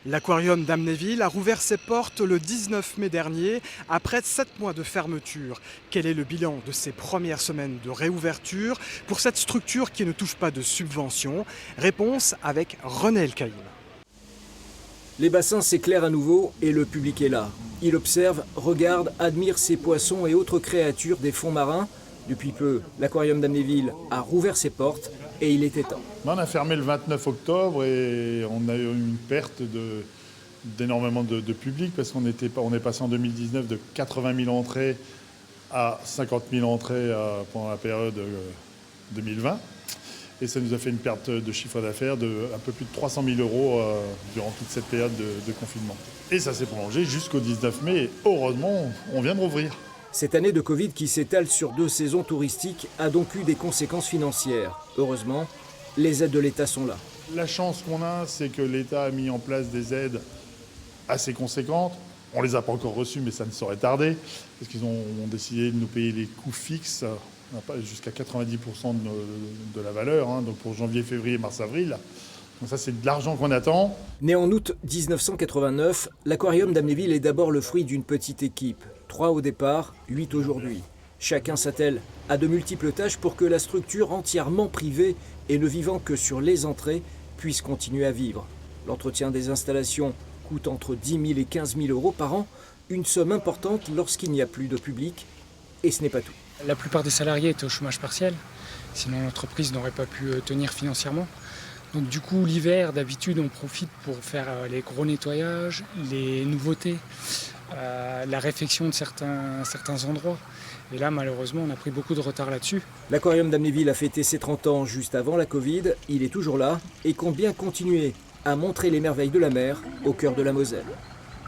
L'aquarium d'Amnéville a rouvert ses portes le 19 mai dernier, après 7 mois de fermeture. Quel est le bilan de ces premières semaines de réouverture pour cette structure qui ne touche pas de subventions? Réponse avec René Elkaïm. Les bassins s'éclairent à nouveau et le public est là. Il observe, regarde, admire ces poissons et autres créatures des fonds marins. Depuis peu, l'aquarium d'Amnéville a rouvert ses portes et il était temps. On a fermé le 29 octobre et on a eu une perte d'énormément de public parce qu'on est passé en 2019 de 80 000 entrées à 50 000 entrées pendant la période 2020. Et ça nous a fait une perte de chiffre d'affaires de un peu plus de 300 000 € durant toute cette période de confinement. Et ça s'est prolongé jusqu'au 19 mai et heureusement, on vient de rouvrir. Cette année de Covid qui s'étale sur 2 saisons touristiques a donc eu des conséquences financières. Heureusement, les aides de l'État sont là. La chance qu'on a, c'est que l'État a mis en place des aides assez conséquentes. On ne les a pas encore reçues, mais ça ne saurait tarder, parce qu'ils ont décidé de nous payer les coûts fixes jusqu'à 90% de la valeur, donc pour janvier, février, mars, avril. Donc ça, c'est de l'argent qu'on attend. Né en août 1989, l'aquarium d'Amnéville est d'abord le fruit d'une petite équipe. 3 au départ, 8 aujourd'hui. Chacun s'attelle à de multiples tâches pour que la structure entièrement privée et ne vivant que sur les entrées puisse continuer à vivre. L'entretien des installations coûte entre 10 000 et 15 000 € par an, une somme importante lorsqu'il n'y a plus de public. Et ce n'est pas tout. La plupart des salariés étaient au chômage partiel, sinon l'entreprise n'aurait pas pu tenir financièrement. Donc du coup, l'hiver, d'habitude, on profite pour faire les gros nettoyages, les nouveautés, la réfection de certains endroits. Et là, malheureusement, on a pris beaucoup de retard là-dessus. L'aquarium d'Amnéville a fêté ses 30 ans juste avant la Covid. Il est toujours là et compte bien continuer à montrer les merveilles de la mer au cœur de la Moselle.